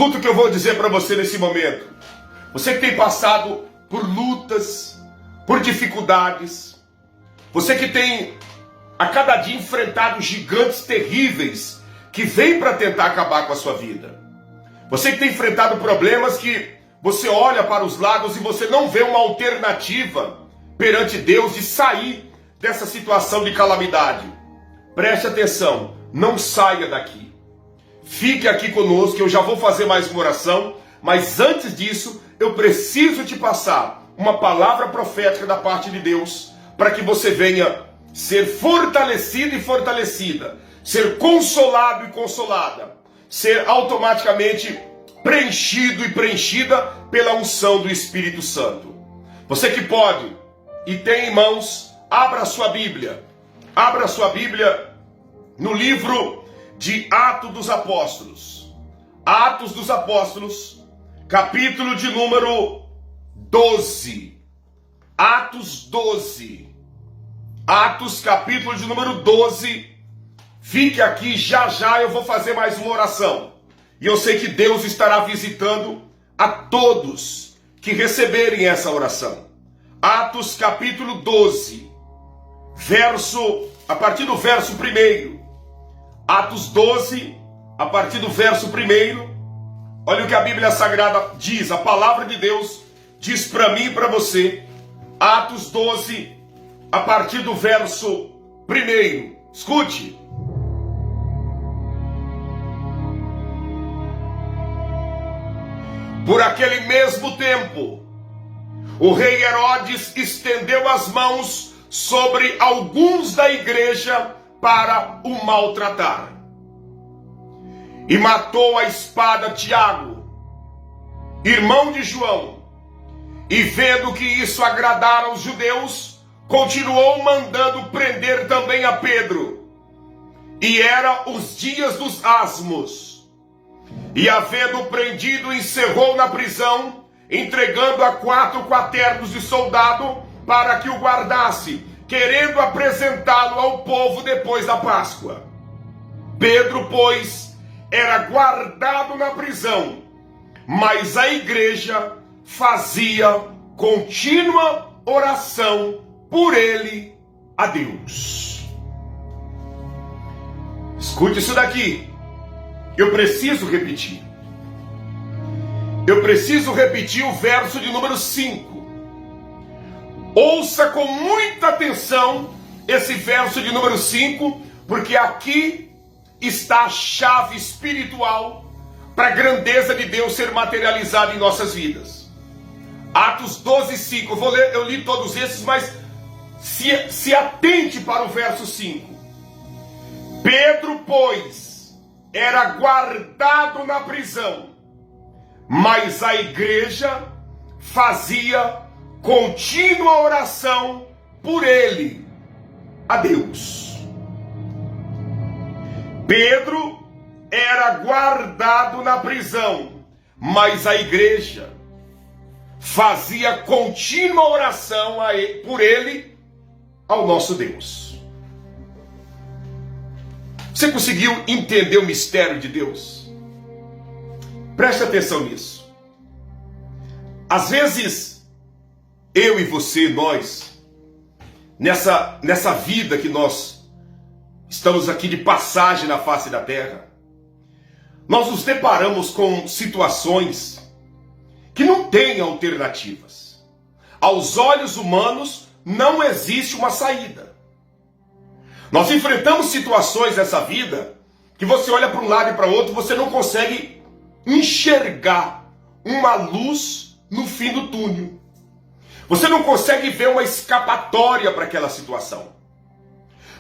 Escuta o que eu vou dizer para você nesse momento. Você que tem passado por lutas, por dificuldades, você que tem a cada dia enfrentado gigantes terríveis que vêm para tentar acabar com a sua vida. Você que tem enfrentado problemas que você olha para os lados e você não vê uma alternativa perante Deus de sair dessa situação de calamidade. Preste atenção, não saia daqui. Fique aqui conosco, que eu já vou fazer mais uma oração, mas antes disso, eu preciso te passar uma palavra profética da parte de Deus, para que você venha ser fortalecido e fortalecida, ser consolado e consolada, ser automaticamente preenchido e preenchida pela unção do Espírito Santo. Você que pode e tem em mãos, abra a sua Bíblia no livro de Atos dos Apóstolos. Atos dos Apóstolos, capítulo de número 12. Atos 12. Atos, capítulo de número 12. Fique aqui, já já eu vou fazer mais uma oração. E eu sei que Deus estará visitando a todos que receberem essa oração. Atos, capítulo 12, a partir do verso 1. Atos 12, a partir do verso 1. Olha o que a Bíblia Sagrada diz, a palavra de Deus diz para mim e para você. Atos 12, a partir do verso 1. Escute. Por aquele mesmo tempo, o rei Herodes estendeu as mãos sobre alguns da igreja para o maltratar. E matou a espada Tiago, irmão de João. E vendo que isso agradara aos judeus, continuou mandando prender também a Pedro. E era os dias dos asmos. E havendo prendido, encerrou na prisão, entregando a 4 quaternos de soldado para que o guardasse, querendo apresentá-lo ao povo depois da Páscoa. Pedro, pois, era guardado na prisão, mas a igreja fazia contínua oração por ele a Deus. Escute isso daqui. Eu preciso repetir. Eu preciso repetir o verso de número 5. Ouça com muita atenção esse verso de número 5, porque aqui está a chave espiritual para a grandeza de Deus ser materializada em nossas vidas. Atos 12, 5. Eu li todos esses, mas se atente para o verso 5. Pedro, pois, era guardado na prisão, mas a igreja fazia contínua oração por ele a Deus. Pedro era guardado na prisão, mas a igreja fazia contínua oração por ele ao nosso Deus. Você conseguiu entender o mistério de Deus? Preste atenção nisso. Às vezes, eu e você, nós, nessa vida que nós estamos aqui de passagem na face da terra, nós nos deparamos com situações que não têm alternativas. Aos olhos humanos, não existe uma saída. Nós enfrentamos situações nessa vida que você olha para um lado e para o outro, você não consegue enxergar uma luz no fim do túnel. Você não consegue ver uma escapatória para aquela situação.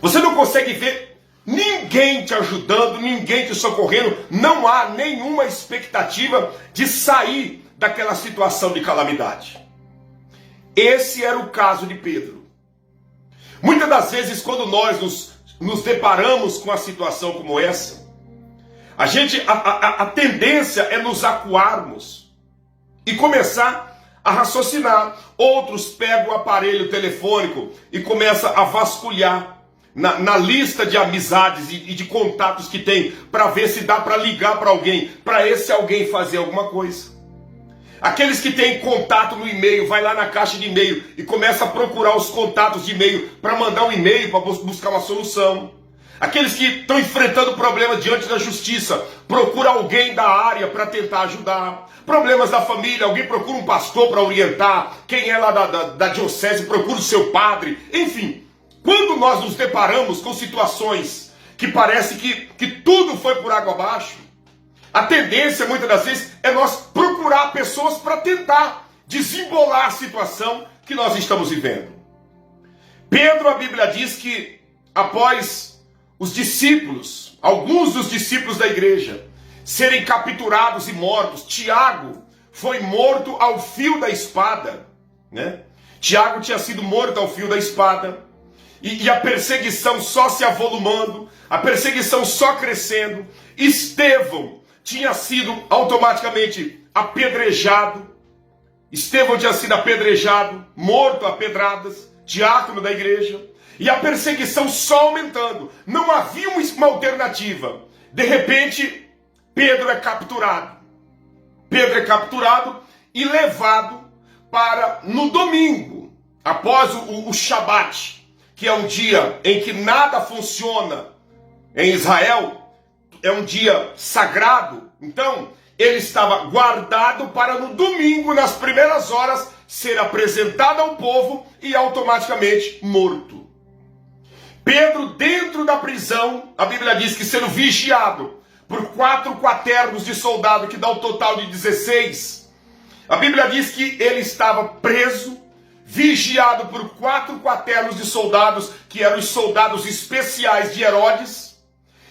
Você não consegue ver ninguém te ajudando, ninguém te socorrendo. Não há nenhuma expectativa de sair daquela situação de calamidade. Esse era o caso de Pedro. Muitas das vezes, quando nós nos deparamos com uma situação como essa, a tendência é nos acuarmos e começar a raciocinar. Outros pegam o aparelho telefônico e começam a vasculhar na lista de amizades e de contatos que tem, para ver se dá para ligar para alguém, para esse alguém fazer alguma coisa. Aqueles que têm contato no e-mail, vai lá na caixa de e-mail e começa a procurar os contatos de e-mail para mandar um e-mail para buscar uma solução. Aqueles que estão enfrentando problemas diante da justiça, procura alguém da área para tentar ajudar. Problemas da família, alguém procura um pastor para orientar. Quem é lá da diocese, procura o seu padre. Enfim, quando nós nos deparamos com situações que parece que tudo foi por água abaixo, a tendência, muitas das vezes, é nós procurar pessoas para tentar desembolar a situação que nós estamos vivendo. Pedro, a Bíblia diz que após os discípulos, alguns dos discípulos da igreja, serem capturados e mortos, Tiago foi morto ao fio da espada, né? Tiago tinha sido morto ao fio da espada, e a perseguição só se avolumando, a perseguição só crescendo. Estevão tinha sido automaticamente apedrejado. Estevão tinha sido apedrejado, morto a pedradas, diácono da igreja. E a perseguição só aumentando. Não havia uma alternativa. De repente, Pedro é capturado. Pedro é capturado e levado para, no domingo, após o Shabat, que é um dia em que nada funciona em Israel, é um dia sagrado. Então, ele estava guardado para no domingo, nas primeiras horas, ser apresentado ao povo e automaticamente morto. Pedro, dentro da prisão, a Bíblia diz que sendo vigiado por 4 quaternos de soldado, que dá o total de 16. A Bíblia diz que ele estava preso, vigiado por 4 quaternos de soldados, que eram os soldados especiais de Herodes.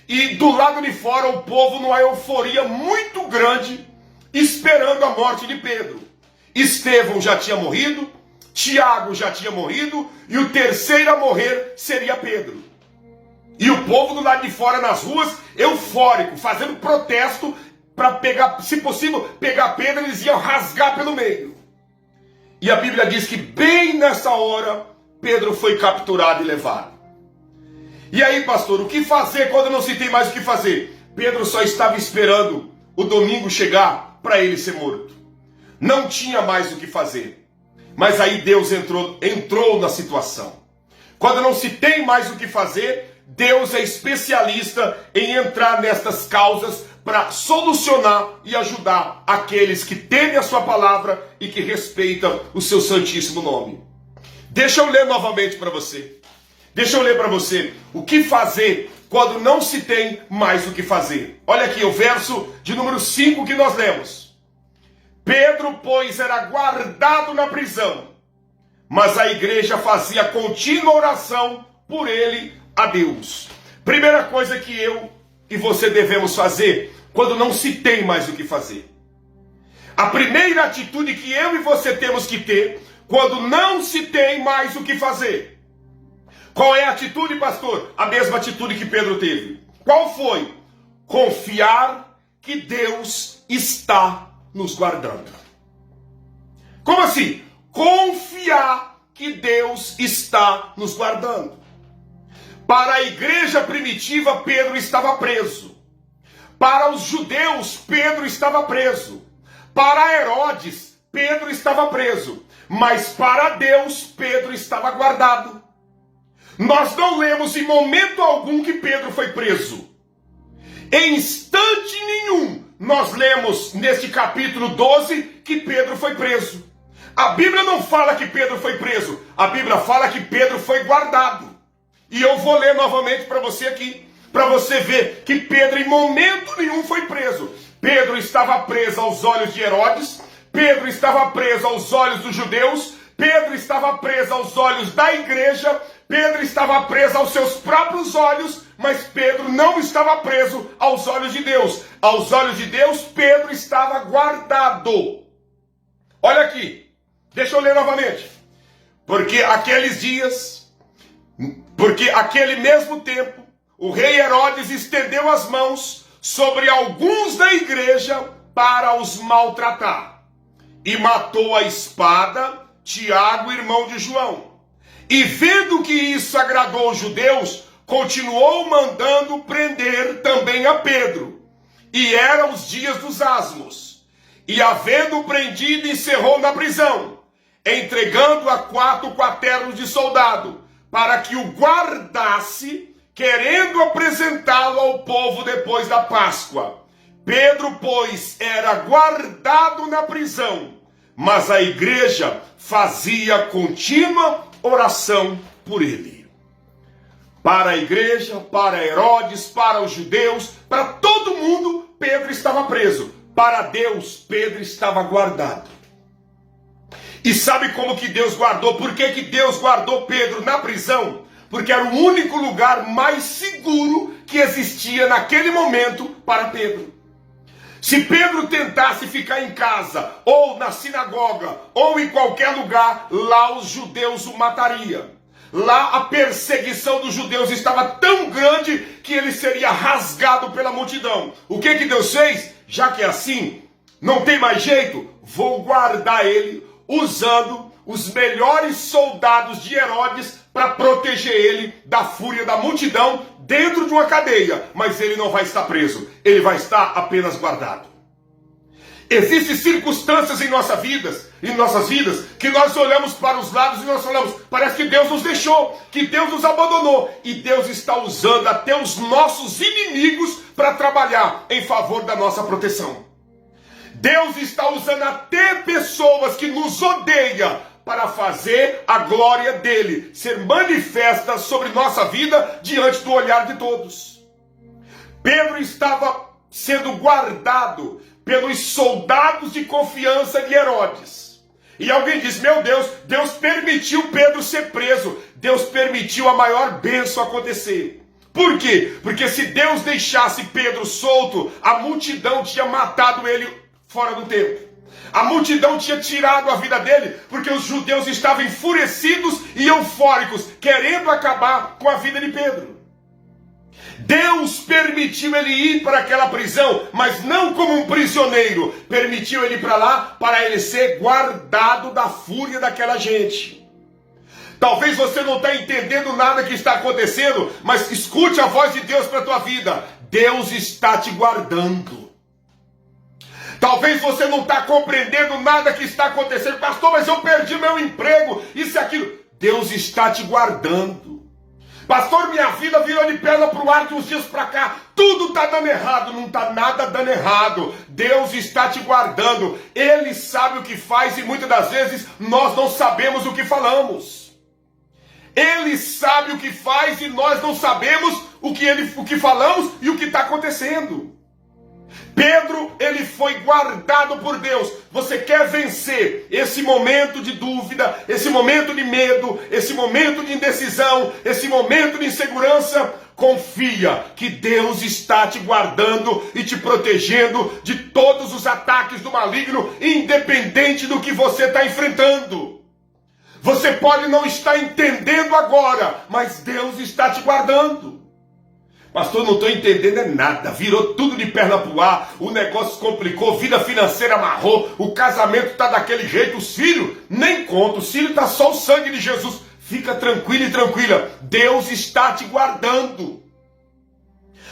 E do lado de fora o povo numa euforia muito grande, esperando a morte de Pedro. Estevão já tinha morrido, Tiago já tinha morrido, e o terceiro a morrer seria Pedro. E o povo do lado de fora nas ruas, eufórico, fazendo protesto para pegar, se possível, pegar Pedro, eles iam rasgar pelo meio. E a Bíblia diz que bem nessa hora, Pedro foi capturado e levado. E aí, pastor, o que fazer quando não se tem mais o que fazer? Pedro só estava esperando o domingo chegar para ele ser morto. Não tinha mais o que fazer. Mas aí Deus entrou na situação. Quando não se tem mais o que fazer, Deus é especialista em entrar nestas causas para solucionar e ajudar aqueles que temem a sua palavra e que respeitam o seu santíssimo nome. Deixa eu ler novamente para você. Deixa eu ler para você o que fazer quando não se tem mais o que fazer. Olha aqui o verso de número 5 que nós lemos. Pedro, pois, era guardado na prisão, mas a igreja fazia contínua oração por ele a Deus. Primeira coisa que eu e você devemos fazer quando não se tem mais o que fazer. A primeira atitude que eu e você temos que ter quando não se tem mais o que fazer. Qual é a atitude, pastor? A mesma atitude que Pedro teve. Qual foi? Confiar que Deus está nos guardando. Como assim? Confiar que Deus está nos guardando. Para a igreja primitiva, Pedro estava preso. Para os judeus, Pedro estava preso. Para Herodes, Pedro estava preso. Mas para Deus, Pedro estava guardado. Nós não lemos em momento algum que Pedro foi preso. Em instante nenhum, nós lemos neste capítulo 12 que Pedro foi preso. A Bíblia não fala que Pedro foi preso. A Bíblia fala que Pedro foi guardado. E eu vou ler novamente para você aqui, para você ver que Pedro em momento nenhum foi preso. Pedro estava preso aos olhos de Herodes. Pedro estava preso aos olhos dos judeus. Pedro estava preso aos olhos da igreja. Pedro estava preso aos seus próprios olhos, mas Pedro não estava preso aos olhos de Deus. Aos olhos de Deus, Pedro estava guardado. Olha aqui, deixa eu ler novamente. Porque aquele mesmo tempo, o rei Herodes estendeu as mãos sobre alguns da igreja para os maltratar. E matou a espada Tiago, irmão de João. E vendo que isso agradou os judeus, continuou mandando prender também a Pedro. E eram os dias dos asmos. E havendo prendido, encerrou na prisão, entregando a 4 quaternos de soldado, para que o guardasse, querendo apresentá-lo ao povo depois da Páscoa. Pedro, pois, era guardado na prisão, mas a igreja fazia contínua oração por ele. Para a igreja, para Herodes, para os judeus, para todo mundo, Pedro estava preso. Para Deus, Pedro estava guardado. E sabe como que Deus guardou? Por que que Deus guardou Pedro na prisão? Porque era o único lugar mais seguro que existia naquele momento para Pedro. Se Pedro tentasse ficar em casa, ou na sinagoga, ou em qualquer lugar, lá os judeus o matariam. Lá a perseguição dos judeus estava tão grande que ele seria rasgado pela multidão. O que que Deus fez? Já que é assim, não tem mais jeito, vou guardar ele usando os melhores soldados de Herodes para proteger ele da fúria da multidão dentro de uma cadeia. Mas ele não vai estar preso, ele vai estar apenas guardado. Existem circunstâncias em nossas vidas, que nós olhamos para os lados e nós falamos, parece que Deus nos deixou, que Deus nos abandonou. E Deus está usando até os nossos inimigos para trabalhar em favor da nossa proteção. Deus está usando até pessoas que nos odeiam para fazer a glória dele ser manifesta sobre nossa vida diante do olhar de todos. Pedro estava sendo guardado pelos soldados de confiança de Herodes. E alguém diz, meu Deus, Deus permitiu Pedro ser preso. Deus permitiu a maior bênção acontecer. Por quê? Porque se Deus deixasse Pedro solto, a multidão tinha matado ele fora do tempo. A multidão tinha tirado a vida dele, porque os judeus estavam enfurecidos e eufóricos, querendo acabar com a vida de Pedro. Deus permitiu ele ir para aquela prisão, mas não como um prisioneiro. Permitiu ele ir para lá para ele ser guardado da fúria daquela gente. Talvez você não está entendendo nada que está acontecendo, mas escute a voz de Deus para a tua vida. Deus está te guardando. Talvez você não está compreendendo nada que está acontecendo. Pastor, mas eu perdi meu emprego, isso e aquilo. Deus está te guardando. Pastor, minha vida virou de perna para o ar de uns dias para cá. Tudo está dando errado. Não está nada dando errado. Deus está te guardando. Ele sabe o que faz e muitas das vezes nós não sabemos o que falamos. Ele sabe o que faz e nós não sabemos o que falamos e o que está acontecendo. Pedro, ele foi guardado por Deus. Você quer vencer esse momento de dúvida, esse momento de medo, esse momento de indecisão, esse momento de insegurança? Confia que Deus está te guardando e te protegendo de todos os ataques do maligno, independente do que você está enfrentando. Você pode não estar entendendo agora, mas Deus está te guardando. Pastor, não estou entendendo nada, virou tudo de perna pro ar, o negócio complicou, vida financeira amarrou, o casamento está daquele jeito, os filhos, nem conta, os filhos está só o sangue de Jesus. Fica tranquilo e tranquila, Deus está te guardando.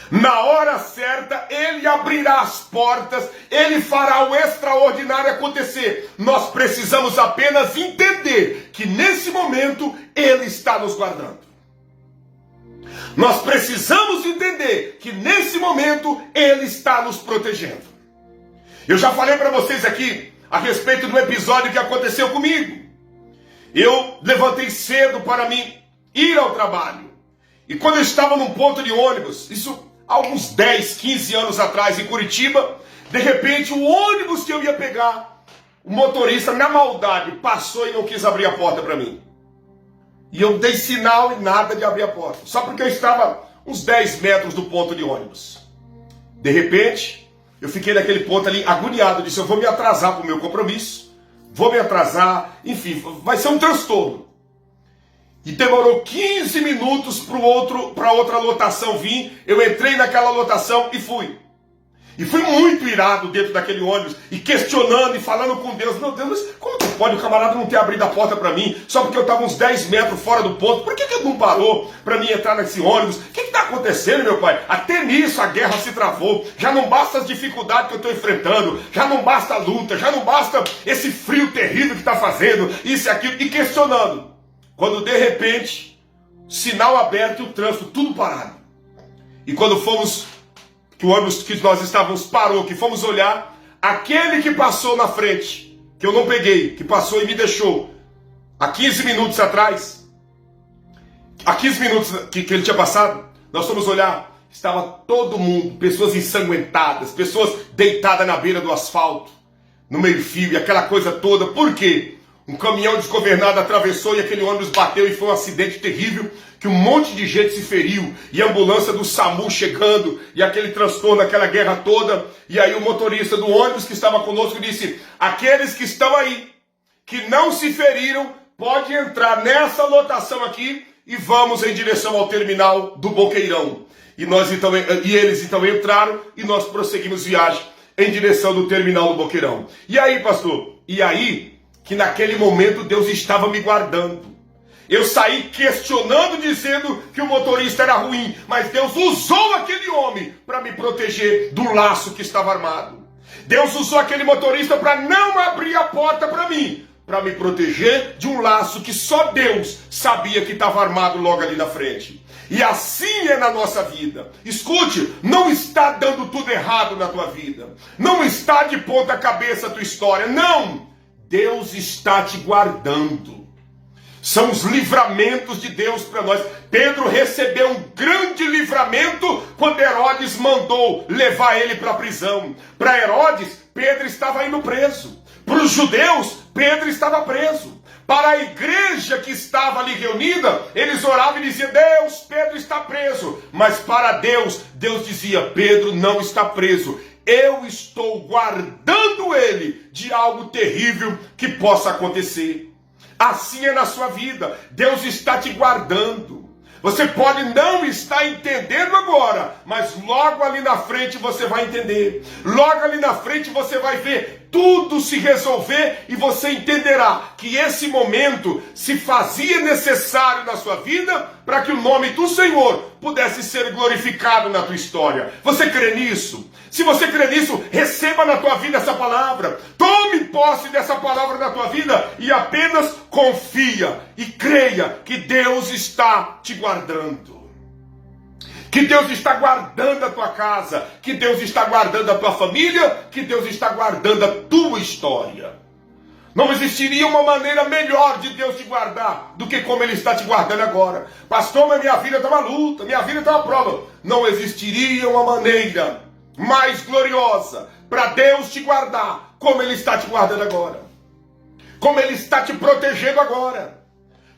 Na hora certa, Ele abrirá as portas, Ele fará o extraordinário acontecer. Nós precisamos apenas entender que nesse momento Ele está nos guardando. Nós precisamos entender que nesse momento Ele está nos protegendo. Eu já falei para vocês aqui a respeito do episódio que aconteceu comigo. Eu levantei cedo para mim ir ao trabalho. E quando eu estava num ponto de ônibus, isso há alguns 10, 15 anos atrás em Curitiba, de repente o ônibus que eu ia pegar, o motorista na maldade passou e não quis abrir a porta para mim. E eu dei sinal e nada de abrir a porta. Só porque eu estava uns 10 metros do ponto de ônibus. De repente, eu fiquei naquele ponto ali agoniado. Eu disse, eu vou me atrasar para o meu compromisso. Vou me atrasar. Enfim, vai ser um transtorno. E demorou 15 minutos para outra lotação vir. Eu entrei naquela lotação e fui. E fui muito irado dentro daquele ônibus, e questionando e falando com Deus. Meu Deus, mas como que pode o camarada não ter abrido a porta para mim, só porque eu estava uns 10 metros fora do ponto? Por que ele não parou para mim entrar nesse ônibus? O que está acontecendo, meu pai? Até nisso a guerra se travou. Já não basta as dificuldades que eu estou enfrentando, já não basta a luta, já não basta esse frio terrível que está fazendo, isso e aquilo, e questionando. Quando de repente, sinal aberto e o trânsito tudo parado. E quando fomos, que o ônibus que nós estávamos parou, que fomos olhar, aquele que passou na frente, que eu não peguei, que passou e me deixou, há 15 minutos atrás, há 15 minutos que ele tinha passado, nós fomos olhar, estava todo mundo, pessoas ensanguentadas, pessoas deitadas na beira do asfalto, no meio-fio, e aquela coisa toda. Por quê? Um caminhão desgovernado atravessou e aquele ônibus bateu e foi um acidente terrível, que um monte de gente se feriu, e a ambulância do SAMU chegando, e aquele transtorno, aquela guerra toda. E aí o motorista do ônibus que estava conosco disse: aqueles que estão aí, que não se feriram, pode entrar nessa lotação aqui e vamos em direção ao terminal do Boqueirão. E eles então entraram e nós prosseguimos viagem em direção do terminal do Boqueirão. E aí, pastor? E aí que naquele momento Deus estava me guardando. Eu saí questionando, dizendo que o motorista era ruim, mas Deus usou aquele homem para me proteger do laço que estava armado. Deus usou aquele motorista para não abrir a porta para mim, para me proteger de um laço que só Deus sabia que estava armado logo ali na frente. E assim é na nossa vida. Escute, não está dando tudo errado na tua vida. Não está de ponta cabeça a tua história. Não! Deus está te guardando. São os livramentos de Deus para nós. Pedro recebeu um grande livramento quando Herodes mandou levar ele para a prisão. Para Herodes, Pedro estava indo preso. Para os judeus, Pedro estava preso. Para a igreja que estava ali reunida, eles oravam e diziam: Deus, Pedro está preso. Mas para Deus, Deus dizia: Pedro não está preso. Eu estou guardando ele de algo terrível que possa acontecer. Assim é na sua vida. Deus está te guardando. Você pode não estar entendendo agora, mas logo ali na frente você vai entender. Logo ali na frente você vai ver tudo se resolver e você entenderá que esse momento se fazia necessário na sua vida para que o nome do Senhor pudesse ser glorificado na tua história. Você crê nisso? Se você crê nisso, receba na tua vida essa palavra. Tome posse dessa palavra na tua vida e apenas confia e creia que Deus está te guardando. Que Deus está guardando a tua casa, que Deus está guardando a tua família, que Deus está guardando a tua história. Não existiria uma maneira melhor de Deus te guardar do que como Ele está te guardando agora. Pastor, mas minha vida está uma luta, minha vida está uma prova. Não existiria uma maneira mais gloriosa para Deus te guardar como Ele está te guardando agora. Como Ele está te protegendo agora.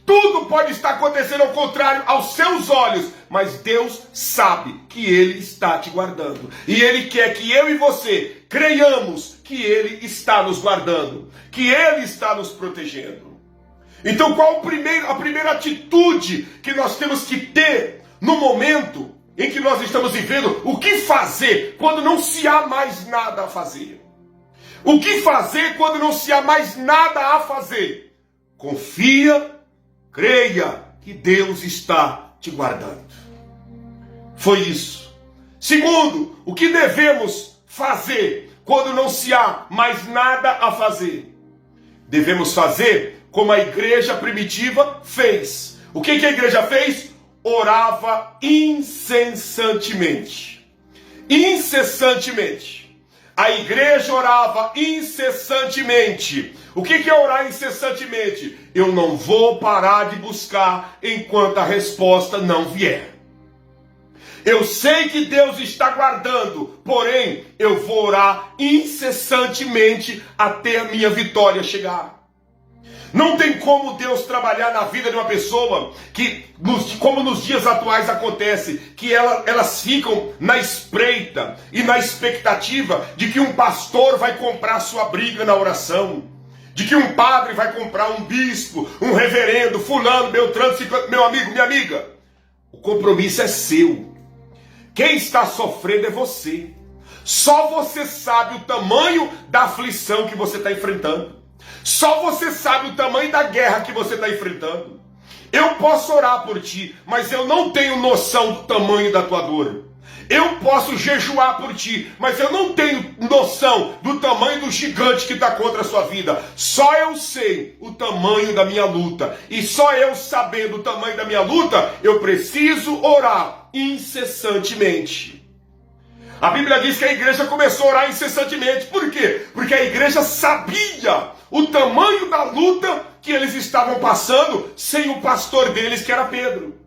Tudo pode estar acontecendo ao contrário aos seus olhos, mas Deus sabe que Ele está te guardando. E Ele quer que eu e você creiamos que Ele está nos guardando, que Ele está nos protegendo. Então qual a primeira atitude que nós temos que ter no momento em que nós estamos vivendo? O que fazer quando não se há mais nada a fazer? O que fazer quando não se há mais nada a fazer? Confia, creia que Deus está te guardando. Foi isso. Segundo, o que devemos fazer quando não se há mais nada a fazer? Devemos fazer como a igreja primitiva fez. O que a igreja fez? Orava incessantemente. Incessantemente. A igreja orava incessantemente. O que é orar incessantemente? Eu não vou parar de buscar enquanto a resposta não vier. Eu sei que Deus está guardando, porém eu vou orar incessantemente até a minha vitória chegar. Não tem como Deus trabalhar na vida de uma pessoa que, como nos dias atuais acontece, que elas ficam na espreita e na expectativa de que um pastor vai comprar sua briga na oração, de que um padre vai comprar um bispo, um reverendo, fulano, beltrano, meu amigo, minha amiga. O compromisso é seu. Quem está sofrendo é você. Só você sabe o tamanho da aflição que você está enfrentando. Só você sabe o tamanho da guerra que você está enfrentando. Eu posso orar por ti, mas eu não tenho noção do tamanho da tua dor. Eu posso jejuar por ti, mas eu não tenho noção do tamanho do gigante que está contra a sua vida. Só eu sei o tamanho da minha luta. E só eu sabendo o tamanho da minha luta, eu preciso orar incessantemente. A Bíblia diz que a igreja começou a orar incessantemente. Por quê? Porque a igreja sabia o tamanho da luta que eles estavam passando sem o pastor deles, que era Pedro.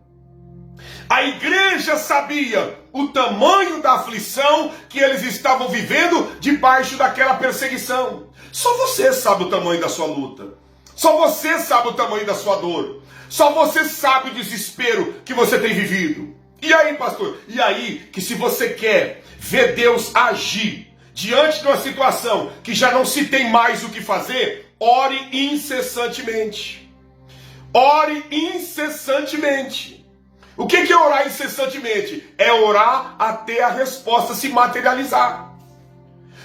A igreja sabia o tamanho da aflição que eles estavam vivendo debaixo daquela perseguição. Só você sabe o tamanho da sua luta. Só você sabe o tamanho da sua dor. Só você sabe o desespero que você tem vivido. E aí, pastor? E aí que se você quer ver Deus agir diante de uma situação que já não se tem mais o que fazer, ore incessantemente. Ore incessantemente. O que é orar incessantemente? É orar até a resposta se materializar.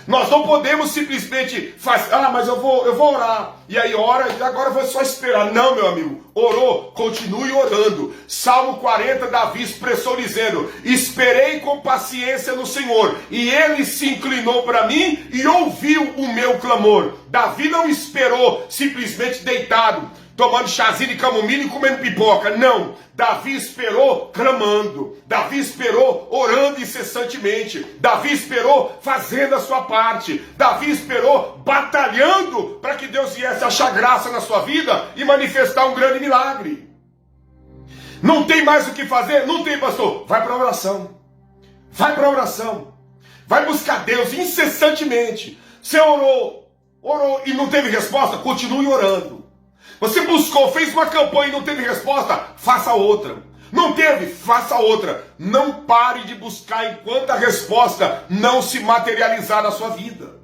Nós não podemos simplesmente fazer, mas eu vou orar, e aí ora, e agora eu vou só esperar. Não, meu amigo, orou, continue orando. Salmo 40, Davi expressou dizendo, esperei com paciência no Senhor, e ele se inclinou para mim e ouviu o meu clamor. Davi não esperou simplesmente deitado, tomando chazinho de camomila e comendo pipoca. Não, Davi esperou clamando. Davi esperou orando incessantemente. Davi esperou fazendo a sua parte. Davi esperou batalhando para que Deus viesse achar graça na sua vida e manifestar um grande milagre. Não tem mais o que fazer? Não tem, pastor. Vai para a oração. Vai para a oração. Vai buscar Deus incessantemente. Você orou e não teve resposta? Continue orando. Você buscou, fez uma campanha e não teve resposta? Faça outra. Não teve? Faça outra. Não pare de buscar enquanto a resposta não se materializar na sua vida.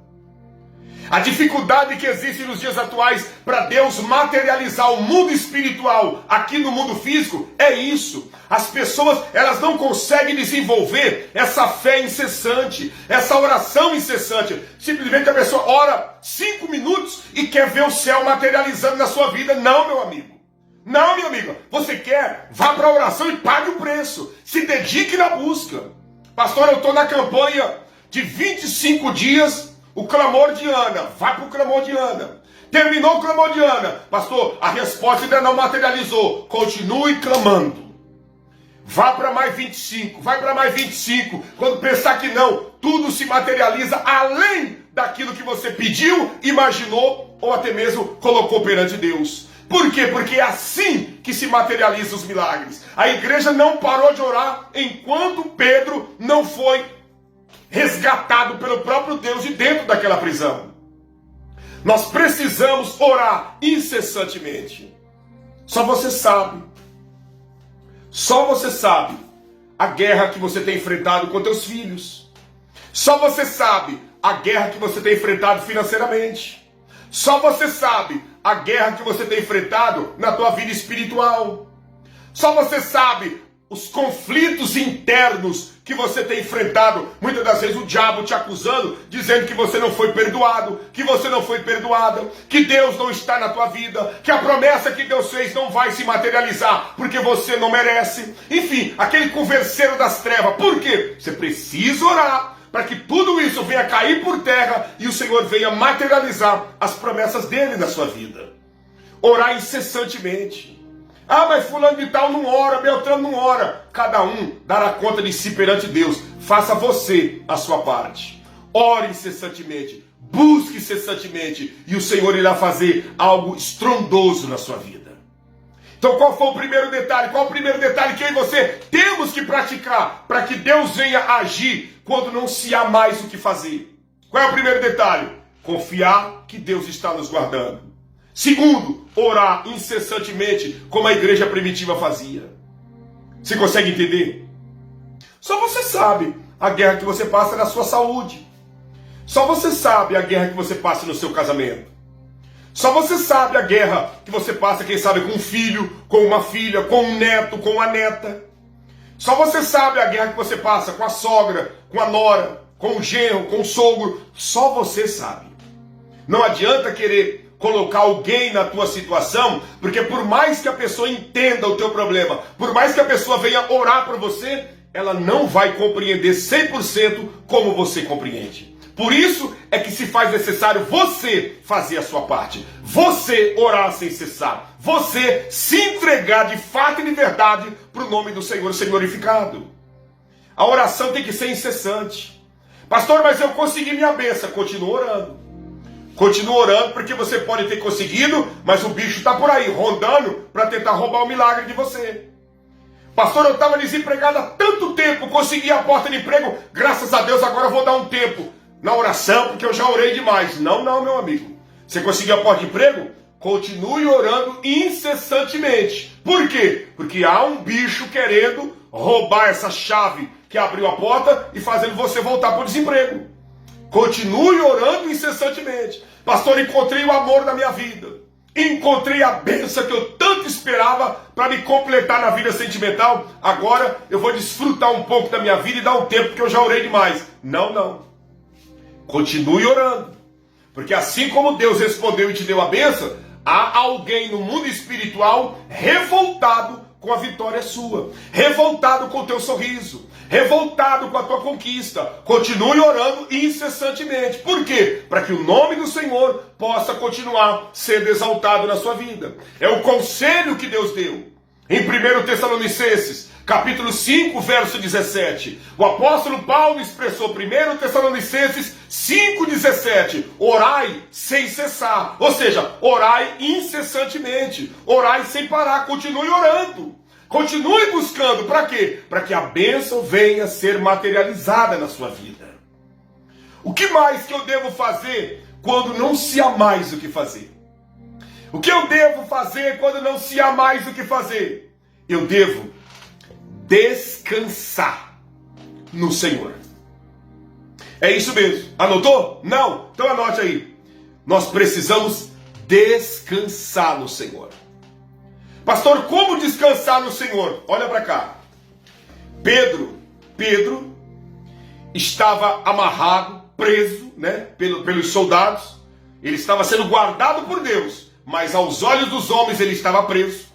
A dificuldade que existe nos dias atuais para Deus materializar o mundo espiritual aqui no mundo físico é isso. As pessoas, elas não conseguem desenvolver essa fé incessante, essa oração incessante. Simplesmente a pessoa ora 5 minutos e quer ver o céu materializando na sua vida. Não, meu amigo. Não, minha amiga. Você quer? Vá para a oração e pague o preço. Se dedique na busca. Pastor, eu estou na campanha de 25 dias... O clamor de Ana, vai para o clamor de Ana. Terminou o clamor de Ana. Pastor, a resposta ainda não materializou. Continue clamando. Vá para mais 25, vai para mais 25. Quando pensar que não, tudo se materializa além daquilo que você pediu, imaginou ou até mesmo colocou perante Deus. Por quê? Porque é assim que se materializam os milagres. A igreja não parou de orar enquanto Pedro não foi resgatado pelo próprio Deus de dentro daquela prisão. Nós precisamos orar incessantemente. Só você sabe a guerra que você tem enfrentado com teus filhos. Só você sabe a guerra que você tem enfrentado financeiramente. Só você sabe a guerra que você tem enfrentado na tua vida espiritual. Só você sabe os conflitos internos que você tem enfrentado, muitas das vezes o diabo te acusando, dizendo que você não foi perdoado, que você não foi perdoada, que Deus não está na tua vida, que a promessa que Deus fez não vai se materializar, porque você não merece. Enfim, aquele converseiro das trevas. Por quê? Você precisa orar para que tudo isso venha cair por terra e o Senhor venha materializar as promessas dele na sua vida. Orar incessantemente. Mas fulano de tal não ora, Beltrano não ora. Cada um dará conta de si perante Deus. Faça você a sua parte. Ore incessantemente. Busque incessantemente. E o Senhor irá fazer algo estrondoso na sua vida. Então qual foi o primeiro detalhe? Qual o primeiro detalhe que eu e você temos que praticar para que Deus venha agir quando não se há mais o que fazer? Qual é o primeiro detalhe? Confiar que Deus está nos guardando. Segundo, orar incessantemente, como a igreja primitiva fazia. Você consegue entender? Só você sabe a guerra que você passa na sua saúde. Só você sabe a guerra que você passa no seu casamento. Só você sabe a guerra que você passa, quem sabe, com um filho, com uma filha, com um neto, com uma neta. Só você sabe a guerra que você passa com a sogra, com a nora, com o genro, com o sogro, só você sabe. Não adianta querer colocar alguém na tua situação, porque por mais que a pessoa entenda o teu problema, por mais que a pessoa venha orar por você, ela não vai compreender 100% como você compreende. Por isso é que se faz necessário você fazer a sua parte, você orar sem cessar, você se entregar de fato e de verdade para o nome do Senhor ser glorificado. A oração tem que ser incessante. Pastor, mas eu consegui minha bênção. Continua orando. Continua orando, porque você pode ter conseguido, mas o bicho está por aí, rondando para tentar roubar o milagre de você. Pastor, eu estava desempregado há tanto tempo, consegui a porta de emprego, graças a Deus agora eu vou dar um tempo na oração, porque eu já orei demais. Não, meu amigo. Você conseguiu a porta de emprego? Continue orando incessantemente. Por quê? Porque há um bicho querendo roubar essa chave que abriu a porta e fazendo você voltar para o desemprego. Continue orando incessantemente. Pastor, encontrei o amor da minha vida. Encontrei a bênção que eu tanto esperava para me completar na vida sentimental. Agora eu vou desfrutar um pouco da minha vida e dar um tempo, porque eu já orei demais. Não. Continue orando. Porque assim como Deus respondeu e te deu a bênção, há alguém no mundo espiritual revoltado com a vitória sua, revoltado com o teu sorriso, revoltado com a tua conquista. Continue orando incessantemente. Por quê? Para que o nome do Senhor possa continuar sendo exaltado na sua vida. É o conselho que Deus deu. Em 1 Tessalonicenses, capítulo 5, verso 17. O apóstolo Paulo expressou 1 Tessalonicenses 5,17. Orai sem cessar. Ou seja, orai incessantemente. Orai sem parar. Continue orando. Continue buscando. Para quê? Para que a bênção venha a ser materializada na sua vida. O que mais que eu devo fazer quando não se há mais o que fazer? O que eu devo fazer quando não se há mais o que fazer? Eu devo descansar no Senhor. É isso mesmo. Anotou? Não? Então anote aí. Nós precisamos descansar no Senhor. Pastor, como descansar no Senhor? Olha para cá. Pedro estava amarrado, preso, pelos soldados. Ele estava sendo guardado por Deus, mas aos olhos dos homens ele estava preso.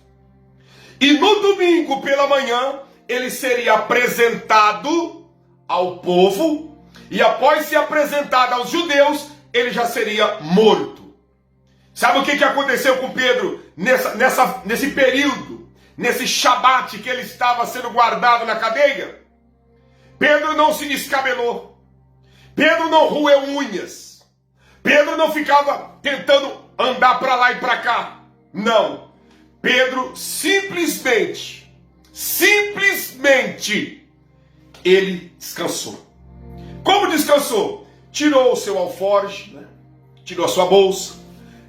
E no domingo pela manhã ele seria apresentado ao povo, e após ser apresentado aos judeus, ele já seria morto. Sabe o que aconteceu com Pedro nesse período, nesse shabat que ele estava sendo guardado na cadeia? Pedro não se descabelou. Pedro não roeu unhas. Pedro não ficava tentando andar para lá e para cá. Não. Pedro simplesmente, ele descansou. Como descansou? Tirou o seu alforje, tirou a sua bolsa,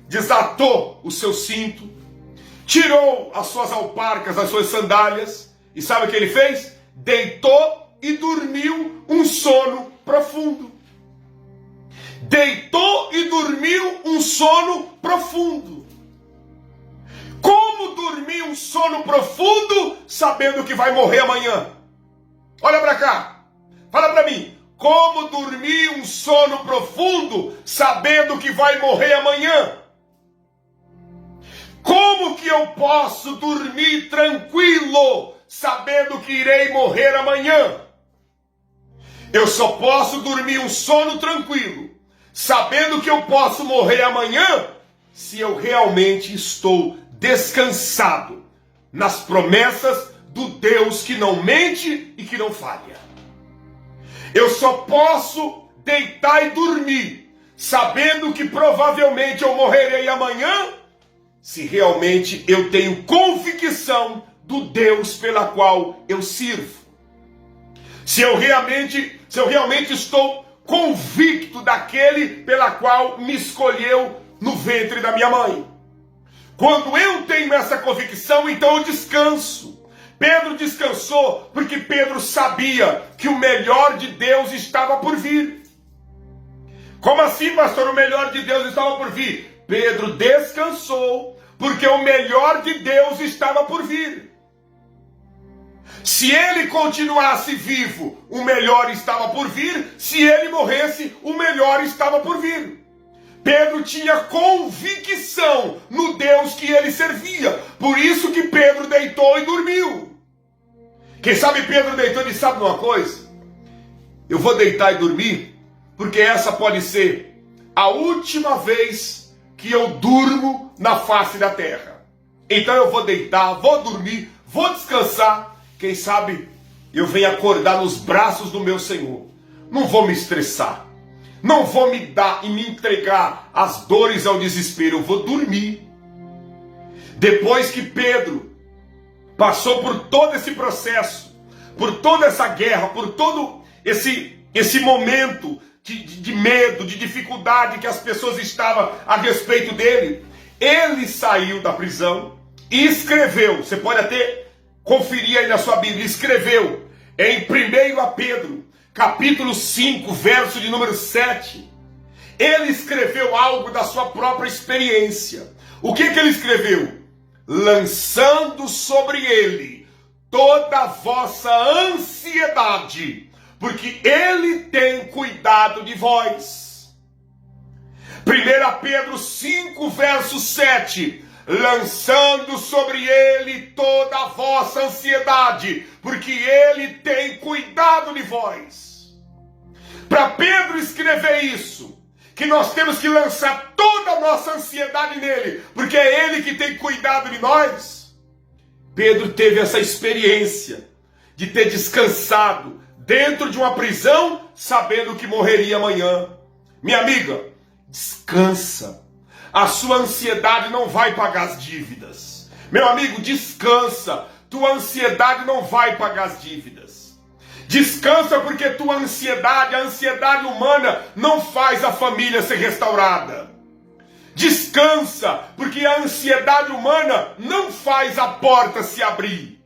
desatou o seu cinto, tirou as suas alparcas, as suas sandálias, e sabe o que ele fez? Deitou e dormiu um sono profundo. Deitou e dormiu um sono profundo. Como dormir um sono profundo sabendo que vai morrer amanhã? Olha para cá, fala para mim. Como dormir um sono profundo sabendo que vai morrer amanhã? Como que eu posso dormir tranquilo sabendo que irei morrer amanhã? Eu só posso dormir um sono tranquilo sabendo que eu posso morrer amanhã se eu realmente estou descansado nas promessas do Deus que não mente e que não falha. Eu só posso deitar e dormir sabendo que provavelmente eu morrerei amanhã se realmente eu tenho convicção do Deus pela qual eu sirvo. Se eu realmente estou convicto daquele pela qual me escolheu no ventre da minha mãe. Quando eu tenho essa convicção, então eu descanso. Pedro descansou porque Pedro sabia que o melhor de Deus estava por vir. Como assim, pastor? O melhor de Deus estava por vir? Pedro descansou porque o melhor de Deus estava por vir. Se ele continuasse vivo, o melhor estava por vir. Se ele morresse, o melhor estava por vir. Pedro tinha convicção no Deus que ele servia. Por isso que Pedro deitou e dormiu. Quem sabe Pedro deitou e disse, sabe uma coisa? Eu vou deitar e dormir, porque essa pode ser a última vez que eu durmo na face da terra. Então eu vou deitar, vou dormir, vou descansar. Quem sabe eu venho acordar nos braços do meu Senhor. Não vou me estressar. Não vou me dar e me entregar às dores e ao desespero. Eu vou dormir. Depois que Pedro passou por todo esse processo, por toda essa guerra, por todo esse momento de medo, de dificuldade que as pessoas estavam a respeito dele, ele saiu da prisão e escreveu. Você pode até conferir aí na sua Bíblia. Escreveu em 1 Pedro, capítulo 5, verso de número 7. Ele escreveu algo da sua própria experiência. O que ele escreveu? Lançando sobre ele toda a vossa ansiedade, porque ele tem cuidado de vós. 1 Pedro 5, verso 7. Lançando sobre ele toda a vossa ansiedade, porque ele tem cuidado de vós. Para Pedro escrever isso, que nós temos que lançar toda a nossa ansiedade nele, porque é ele que tem cuidado de nós. Pedro teve essa experiência de ter descansado dentro de uma prisão, sabendo que morreria amanhã. Minha amiga, descansa. A sua ansiedade não vai pagar as dívidas. Meu amigo, descansa. Tua ansiedade não vai pagar as dívidas. Descansa porque tua ansiedade, a ansiedade humana, não faz a família ser restaurada. Descansa porque a ansiedade humana não faz a porta se abrir.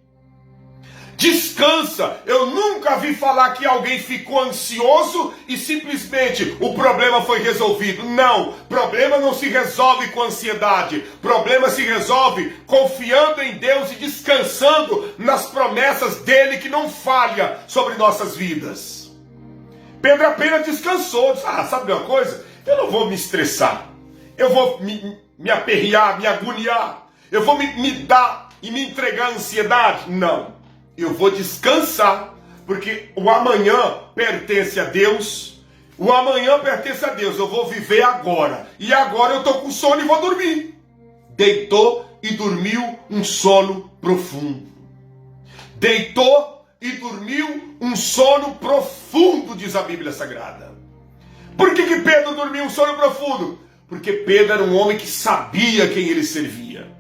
Descansa. Eu nunca vi falar que alguém ficou ansioso e simplesmente o problema foi resolvido. Não, problema não se resolve com ansiedade. Problema se resolve confiando em Deus e descansando nas promessas dele que não falha sobre nossas vidas. Pedro apenas descansou. Disse, sabe uma coisa? Eu não vou me estressar. Eu vou me aperrear, me agoniar. Eu vou me dar e me entregar à ansiedade. Não. Eu vou descansar, porque o amanhã pertence a Deus. O amanhã pertence a Deus. Eu vou viver agora. E agora eu estou com sono e vou dormir. Deitou e dormiu um sono profundo. Deitou e dormiu um sono profundo, diz a Bíblia Sagrada. Por que Pedro dormiu um sono profundo? Porque Pedro era um homem que sabia quem ele servia.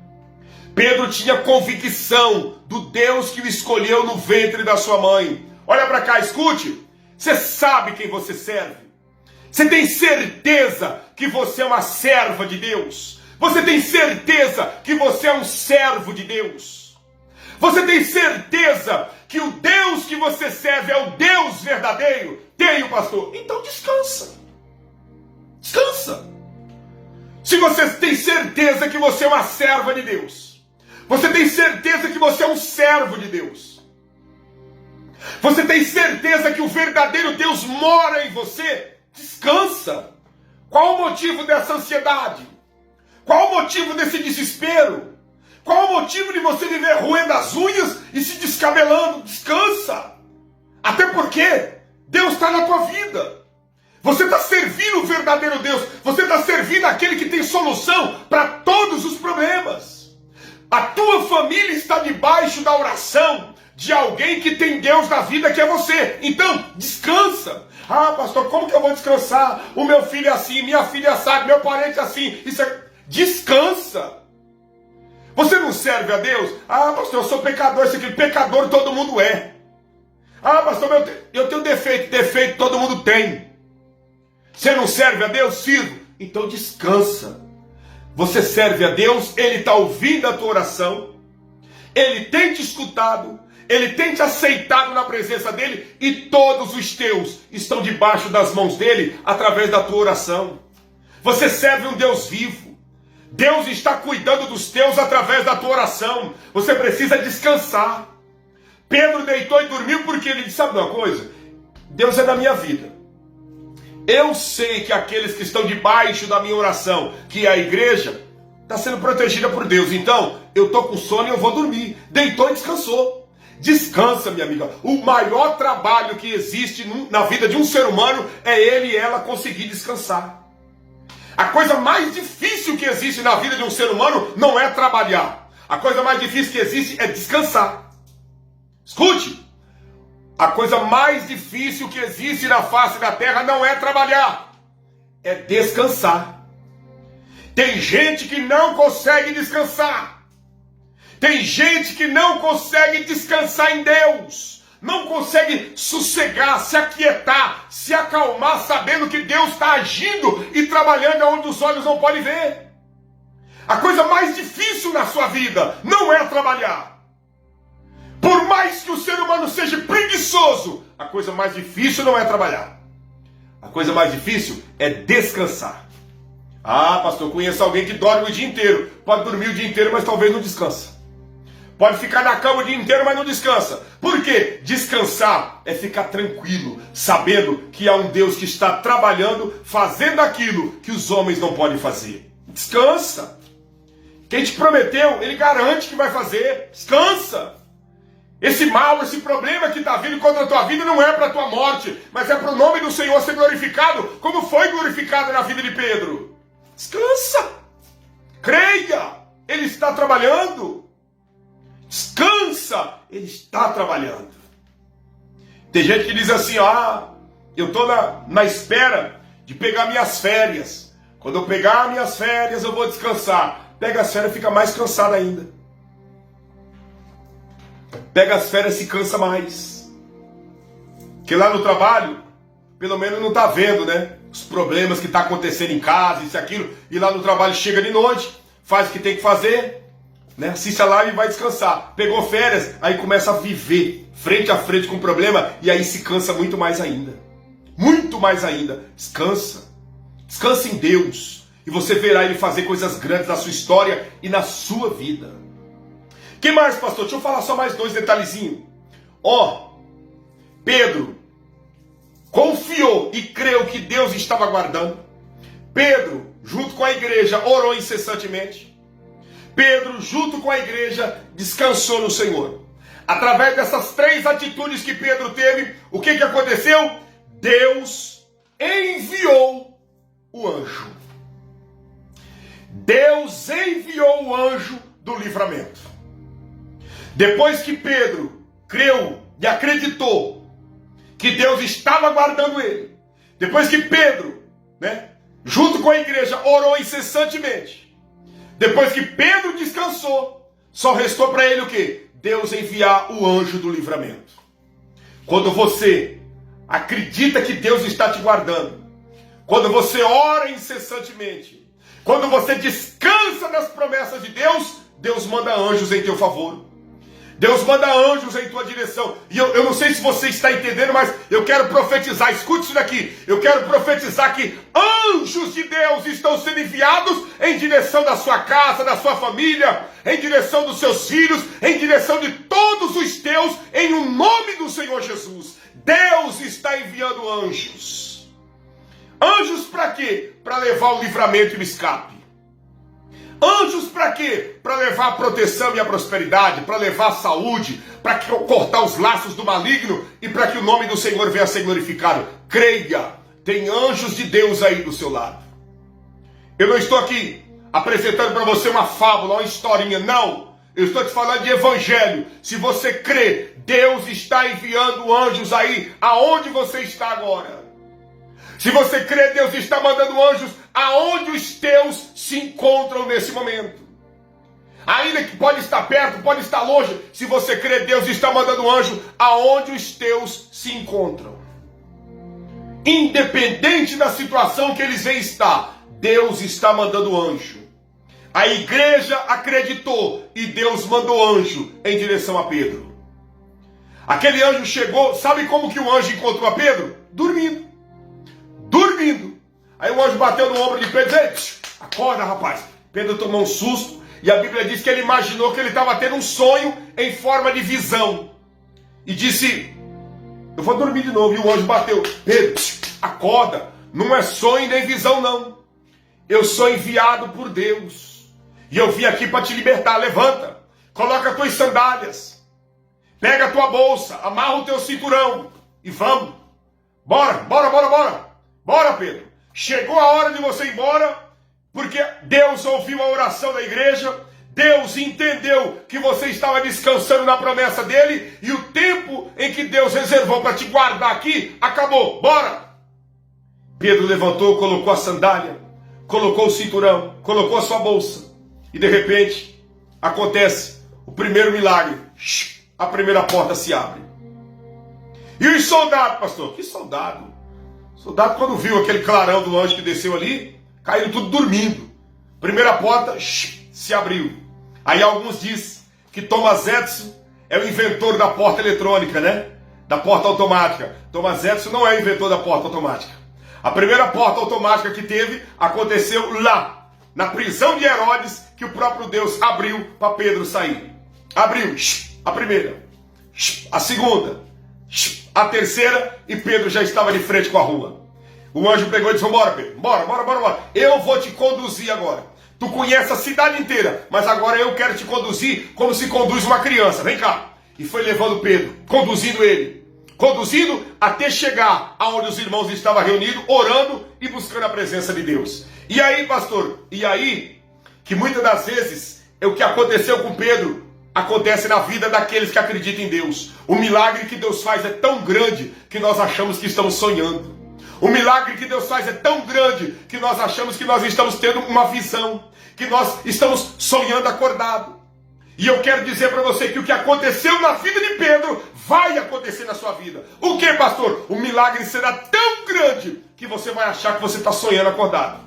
Pedro tinha convicção do Deus que o escolheu no ventre da sua mãe. Olha para cá, escute. Você sabe quem você serve? Você tem certeza que você é uma serva de Deus? Você tem certeza que você é um servo de Deus? Você tem certeza que o Deus que você serve é o Deus verdadeiro? Tenho, pastor. Então descansa. Descansa. Se você tem certeza que você é uma serva de Deus, você tem certeza que você é um servo de Deus, você tem certeza que o verdadeiro Deus mora em você, descansa. Qual o motivo dessa ansiedade? Qual o motivo desse desespero? Qual o motivo de você viver roendo as unhas e se descabelando? Descansa. Até porque Deus está na tua vida. Você está servindo o verdadeiro Deus. Você está servindo aquele que tem solução para todos os problemas. A tua família está debaixo da oração de alguém que tem Deus na vida, que é você. Então, descansa. Pastor, como que eu vou descansar? O meu filho é assim, minha filha é assim, meu parente é assim. Descansa. Você não serve a Deus? Pastor, eu sou pecador, isso aqui. Pecador todo mundo é. Pastor, eu tenho defeito. Defeito todo mundo tem. Você não serve a Deus? Sirvo. Então descansa. Você serve a Deus, Ele está ouvindo a tua oração, Ele tem te escutado, Ele tem te aceitado na presença dEle, e todos os teus estão debaixo das mãos dEle, através da tua oração. Você serve um Deus vivo, Deus está cuidando dos teus através da tua oração. Você precisa descansar. Pedro deitou e dormiu porque ele disse, sabe uma coisa? Deus é da minha vida. Eu sei que aqueles que estão debaixo da minha oração, que é a igreja, está sendo protegida por Deus. Então, eu estou com sono e eu vou dormir. Deitou e descansou. Descansa, minha amiga. O maior trabalho que existe na vida de um ser humano é ele e ela conseguir descansar. A coisa mais difícil que existe na vida de um ser humano não é trabalhar. A coisa mais difícil que existe é descansar. Escute. A coisa mais difícil que existe na face da terra não é trabalhar, é descansar. Tem gente que não consegue descansar. Tem gente que não consegue descansar em Deus. Não consegue sossegar, se aquietar, se acalmar, sabendo que Deus está agindo e trabalhando onde os olhos não podem ver. A coisa mais difícil na sua vida não é trabalhar. Por mais que o ser humano seja preguiçoso, a coisa mais difícil não é trabalhar. A coisa mais difícil é descansar. Ah, pastor, eu conheço alguém que dorme o dia inteiro. Pode dormir o dia inteiro, mas talvez não descansa. Pode ficar na cama o dia inteiro, mas não descansa. Por quê? Descansar é ficar tranquilo, sabendo que há um Deus que está trabalhando, fazendo aquilo que os homens não podem fazer. Descansa. Quem te prometeu, ele garante que vai fazer. Descansa. Esse mal, esse problema que está vindo contra a tua vida não é para a tua morte, mas é para o nome do Senhor ser glorificado, como foi glorificado na vida de Pedro. Descansa. Creia. Ele está trabalhando. Descansa. Ele está trabalhando. Tem gente que diz assim, eu estou na espera de pegar minhas férias. Quando eu pegar minhas férias, eu vou descansar. Pega as férias e fica mais cansado ainda. Pega as férias e se cansa mais. Porque lá no trabalho, pelo menos não está vendo, né? Os problemas que estão acontecendo em casa, isso e aquilo. E lá no trabalho chega de noite, faz o que tem que fazer, né? Assiste a live e vai descansar. Pegou férias, aí começa a viver frente a frente com o problema e aí se cansa muito mais ainda. Muito mais ainda. Descansa. Descansa em Deus. E você verá Ele fazer coisas grandes na sua história e na sua vida. Que mais, pastor? Deixa eu falar só mais 2 detalhezinhos. Pedro confiou e creu que Deus estava guardando. Pedro, junto com a igreja, orou incessantemente. Pedro, junto com a igreja, descansou no Senhor. Através dessas 3 atitudes que Pedro teve, o que aconteceu? Deus enviou o anjo. Deus enviou o anjo do livramento. Depois que Pedro creu e acreditou que Deus estava guardando ele, depois que Pedro, junto com a igreja, orou incessantemente, depois que Pedro descansou, só restou para ele o quê? Deus enviar o anjo do livramento. Quando você acredita que Deus está te guardando, quando você ora incessantemente, quando você descansa nas promessas de Deus, Deus manda anjos em teu favor. Deus manda anjos em tua direção. E eu não sei se você está entendendo, mas eu quero profetizar. Escute isso daqui. Eu quero profetizar que anjos de Deus estão sendo enviados em direção da sua casa, da sua família, em direção dos seus filhos, em direção de todos os teus, em o nome do Senhor Jesus. Deus está enviando anjos. Anjos para quê? Para levar o livramento e o escape. Anjos para quê? Para levar a proteção e a prosperidade, para levar a saúde, para cortar os laços do maligno e para que o nome do Senhor venha a ser glorificado. Creia, tem anjos de Deus aí do seu lado. Eu não estou aqui apresentando para você uma fábula, uma historinha, não. Eu estou te falando de evangelho. Se você crê, Deus está enviando anjos aí aonde você está agora. Se você crê, Deus está mandando anjos aonde os teus se encontram nesse momento. Ainda que pode estar perto, pode estar longe. Se você crê, Deus está mandando anjo aonde os teus se encontram. Independente da situação que eles vêm estar, Deus está mandando anjo. A igreja acreditou e Deus mandou anjo em direção a Pedro. Aquele anjo chegou, sabe como que o anjo encontrou a Pedro? Dormindo. Aí o anjo bateu no ombro de Pedro e disse: acorda, rapaz. Pedro tomou um susto e a Bíblia diz que ele imaginou que ele estava tendo um sonho em forma de visão. e disse: eu vou dormir de novo. E o anjo bateu: Pedro, acorda, não é sonho nem visão não. Eu sou enviado por Deus. E eu vim aqui para te libertar. Levanta, coloca as tuas sandálias, pega a tua bolsa, amarra o teu cinturão e vamos. Bora, bora, bora, bora. Bora, Pedro. Chegou a hora de você ir embora, porque Deus ouviu a oração da igreja. Deus entendeu que você estava descansando na promessa dele, e o tempo em que Deus reservou para te guardar aqui acabou. Bora! Pedro levantou, colocou a sandália, colocou o cinturão, colocou a sua bolsa, e de repente acontece o primeiro milagre. A primeira porta se abre. E os soldados, pastor? Que soldado? Soldado, quando viu aquele clarão do anjo que desceu ali, caíram tudo dormindo. Primeira porta se abriu. Aí alguns dizem que Thomas Edison é o inventor da porta eletrônica, né? Da porta automática. Thomas Edison não é o inventor da porta automática. A primeira porta automática que teve aconteceu lá, na prisão de Herodes, que o próprio Deus abriu para Pedro sair. Abriu a primeira, a segunda, a terceira, e Pedro já estava de frente com a rua. O anjo pegou e disse: bora, Pedro, bora, bora, bora, bora. Eu vou te conduzir agora. Tu conhece a cidade inteira, mas agora eu quero te conduzir como se conduz uma criança. Vem cá. E foi levando Pedro, conduzindo ele, conduzindo até chegar aonde os irmãos estavam reunidos, orando e buscando a presença de Deus. E aí, pastor, e aí, que muitas das vezes é o que aconteceu com Pedro, acontece na vida daqueles que acreditam em Deus. O milagre que Deus faz é tão grande que nós achamos que estamos sonhando. O milagre que Deus faz é tão grande que nós achamos que nós estamos tendo uma visão, que nós estamos sonhando acordado. E eu quero dizer para você que o que aconteceu na vida de Pedro vai acontecer na sua vida. O que, pastor? O milagre será tão grande que você vai achar que você está sonhando acordado.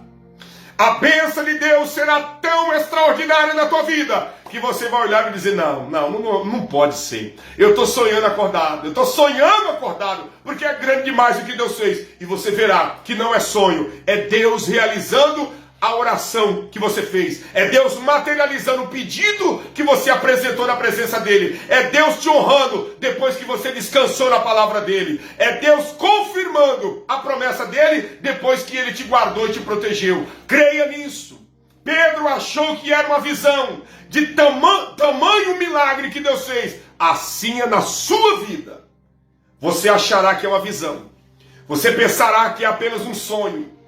A bênção de Deus será tão extraordinária na tua vida que você vai olhar e dizer: não pode ser. Eu estou sonhando acordado, eu estou sonhando acordado, porque é grande demais o que Deus fez. E você verá que não é sonho, é Deus realizando a oração que você fez. É Deus materializando o pedido que você apresentou na presença dele. É Deus te honrando depois que você descansou na palavra dele. É Deus confirmando a promessa dele depois que ele te guardou e te protegeu. Creia nisso. Pedro achou que era uma visão de tamanho milagre que Deus fez. Assim é na sua vida. Você achará que é uma visão. Você pensará que é apenas um sonho.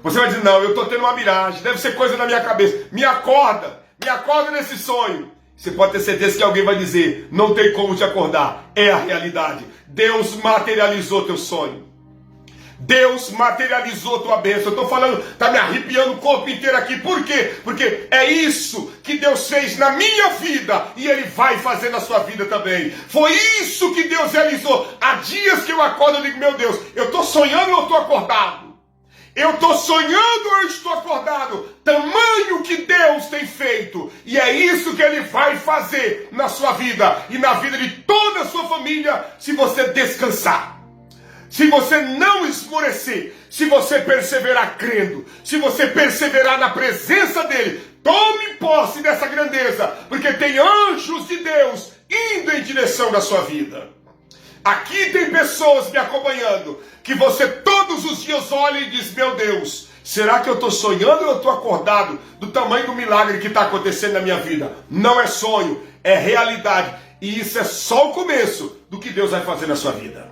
Você vai dizer: não, eu estou tendo uma miragem, deve ser coisa na minha cabeça. Me acorda nesse sonho. Você pode ter certeza que alguém vai dizer: não tem como te acordar. É a realidade. Deus materializou teu sonho. Deus materializou tua bênção. Eu estou falando, está me arrepiando o corpo inteiro aqui. Por quê? Porque é isso que Deus fez na minha vida e Ele vai fazer na sua vida também. Foi isso que Deus realizou. Há dias que eu acordo e digo: meu Deus, eu estou sonhando ou eu estou acordado? Eu estou sonhando ou eu estou acordado? Tamanho que Deus tem feito. E é isso que Ele vai fazer na sua vida e na vida de toda a sua família, se você descansar. Se você não esmorecer, se você perseverar crendo, se você perseverar na presença dEle, tome posse dessa grandeza, porque tem anjos de Deus indo em direção da sua vida. Aqui tem pessoas me acompanhando, que você todos os dias olha e diz: meu Deus, será que eu estou sonhando ou eu estou acordado do tamanho do milagre que está acontecendo na minha vida? Não é sonho, é realidade. E isso é só o começo do que Deus vai fazer na sua vida.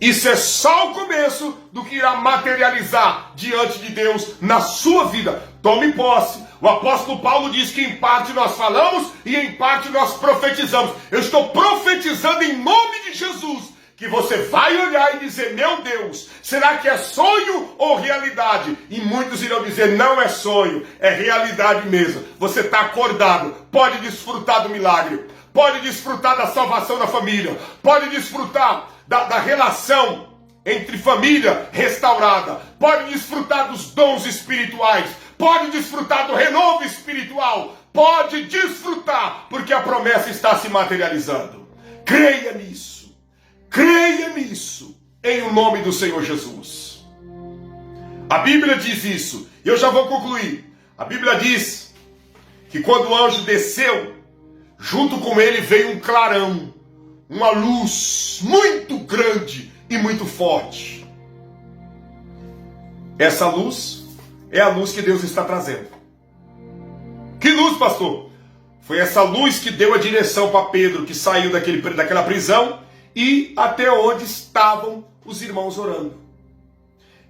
Isso é só o começo do que irá materializar diante de Deus na sua vida. Tome posse. O apóstolo Paulo diz que em parte nós falamos e em parte nós profetizamos. Eu estou profetizando em nome de Jesus que você vai olhar e dizer: meu Deus, será que é sonho ou realidade? E muitos irão dizer: não é sonho, é realidade mesmo. Você está acordado, pode desfrutar do milagre, pode desfrutar da salvação da família, pode desfrutar da relação entre família restaurada, pode desfrutar dos dons espirituais, pode desfrutar do renovo espiritual, pode desfrutar, porque a promessa está se materializando. Creia nisso, em o nome do Senhor Jesus. A Bíblia diz isso, e eu já vou concluir. A Bíblia diz que quando o anjo desceu, junto com ele veio um clarão, uma luz muito grande e muito forte. Essa luz é a luz que Deus está trazendo. Que luz, pastor? Foi essa luz que deu a direção para Pedro, que saiu daquela prisão e até onde estavam os irmãos orando.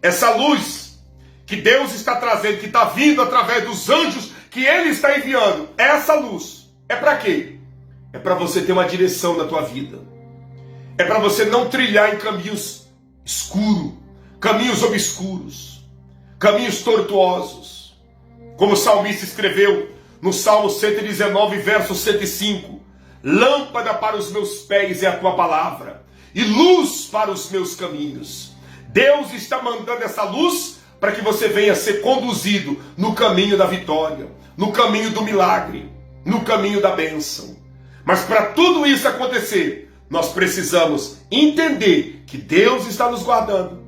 Essa luz que Deus está trazendo, que está vindo através dos anjos que Ele está enviando, essa luz é para quê? É para você ter uma direção na tua vida. É para você não trilhar em caminhos escuros, caminhos obscuros, caminhos tortuosos. Como o salmista escreveu no Salmo 119, verso 105. Lâmpada para os meus pés é a tua palavra, e luz para os meus caminhos. Deus está mandando essa luz para que você venha ser conduzido no caminho da vitória, no caminho do milagre, no caminho da bênção. Mas para tudo isso acontecer, nós precisamos entender que Deus está nos guardando,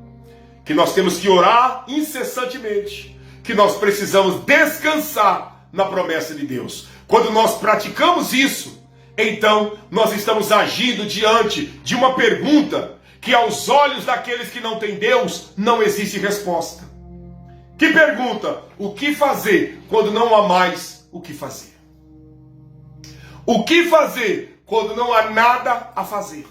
que nós temos que orar incessantemente, que nós precisamos descansar na promessa de Deus. Quando nós praticamos isso, então nós estamos agindo diante de uma pergunta que aos olhos daqueles que não têm Deus não existe resposta. Que pergunta? O que fazer quando não há mais o que fazer? O que fazer quando não há nada a fazer?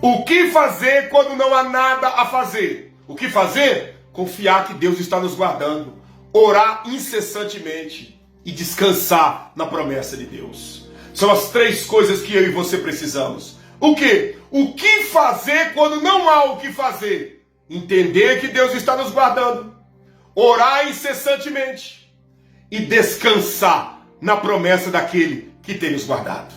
O que fazer quando não há nada a fazer? O que fazer? Confiar que Deus está nos guardando, orar incessantemente e descansar na promessa de Deus. São as três coisas que eu e você precisamos. O quê? O que fazer quando não há o que fazer? Entender que Deus está nos guardando, orar incessantemente e descansar na promessa daquele que tem nos guardado.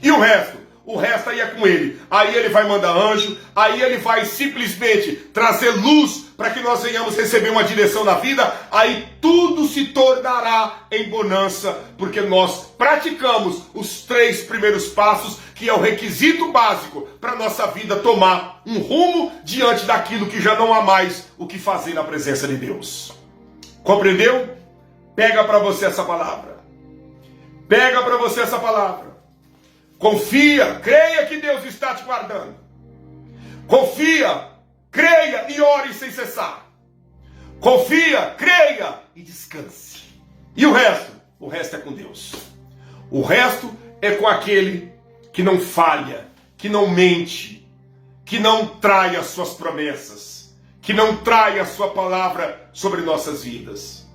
E o resto? O resto aí é com ele. Aí ele vai mandar anjo, aí ele vai simplesmente trazer luz para que nós venhamos receber uma direção na vida. Aí tudo se tornará em bonança, porque nós praticamos os três primeiros passos, que é o requisito básico para a nossa vida tomar um rumo diante daquilo que já não há mais o que fazer na presença de Deus. Compreendeu? Pega para você essa palavra. Pega para você essa palavra. Confia, creia que Deus está te guardando. Confia, creia e ore sem cessar. Confia, creia e descanse. E o resto? O resto é com Deus. O resto é com aquele que não falha, que não mente, que não trai as suas promessas, que não trai a sua palavra sobre nossas vidas.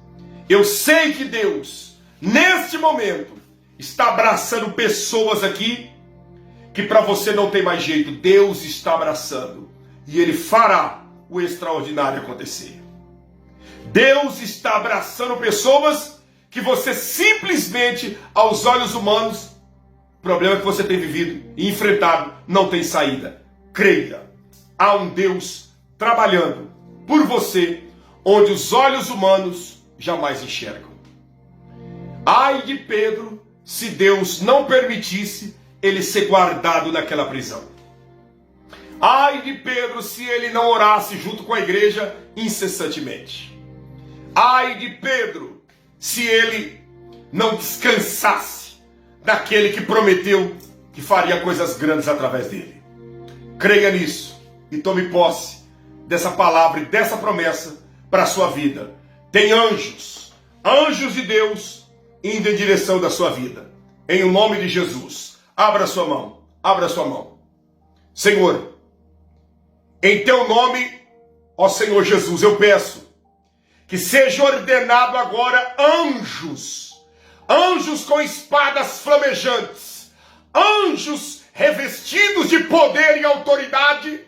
Eu sei que Deus, neste momento, está abraçando pessoas aqui que para você não tem mais jeito. Deus está abraçando e Ele fará o extraordinário acontecer. Deus está abraçando pessoas que você simplesmente, aos olhos humanos, o problema que você tem vivido e enfrentado não tem saída. Creia, há um Deus trabalhando por você onde os olhos humanos jamais enxergam. Ai de Pedro, se Deus não permitisse ele ser guardado naquela prisão. Ai de Pedro, se ele não orasse junto com a igreja incessantemente. Ai de Pedro, se ele não descansasse daquele que prometeu que faria coisas grandes através dele. Creia nisso e tome posse dessa palavra e dessa promessa para a sua vida. Tem anjos, anjos de Deus indo em direção da sua vida. Em o nome de Jesus, abra sua mão, abra sua mão. Senhor, em teu nome, ó Senhor Jesus, eu peço que seja ordenado agora anjos, anjos com espadas flamejantes, anjos revestidos de poder e autoridade,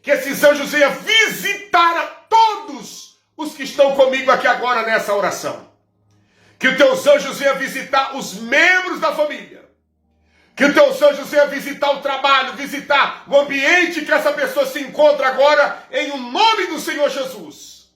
que esses anjos venham visitar a todos os que estão comigo aqui agora nessa oração. Que os teus anjos venham visitar os membros da família. Que os teus anjos venham visitar o trabalho, visitar o ambiente que essa pessoa se encontra agora, em o nome do Senhor Jesus.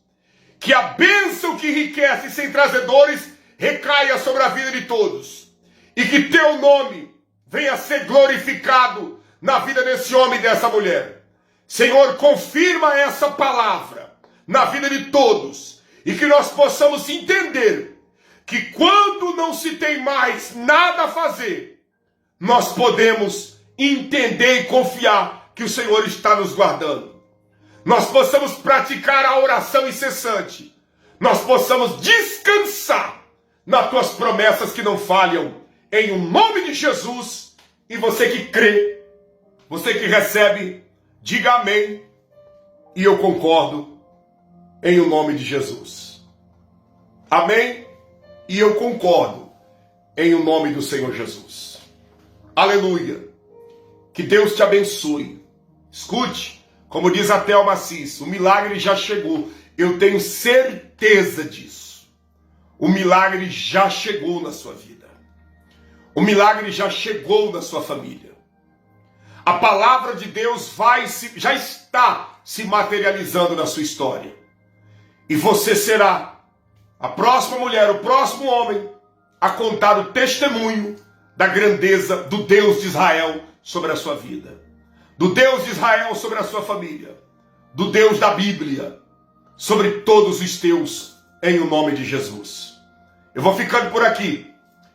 Que a bênção que enriquece sem trazedores recaia sobre a vida de todos. E que teu nome venha ser glorificado na vida desse homem e dessa mulher. Senhor, confirma essa palavra na vida de todos. E que nós possamos entender que quando não se tem mais nada a fazer, nós podemos entender e confiar que o Senhor está nos guardando. Nós possamos praticar a oração incessante. Nós possamos descansar nas tuas promessas que não falham. Em o nome de Jesus. E você que crê, você que recebe, diga amém. E eu concordo em o nome de Jesus. Amém? E eu concordo em o nome do Senhor Jesus. Aleluia. Que Deus te abençoe. Escute, como diz a Thelma Assis, o milagre já chegou. Eu tenho certeza disso. O milagre já chegou na sua vida. O milagre já chegou na sua família. A palavra de Deus já está se materializando na sua história. E você será a próxima mulher, o próximo homem a contar o testemunho da grandeza do Deus de Israel sobre a sua vida. Do Deus de Israel sobre a sua família. Do Deus da Bíblia sobre todos os teus, em o nome de Jesus. Eu vou ficando por aqui.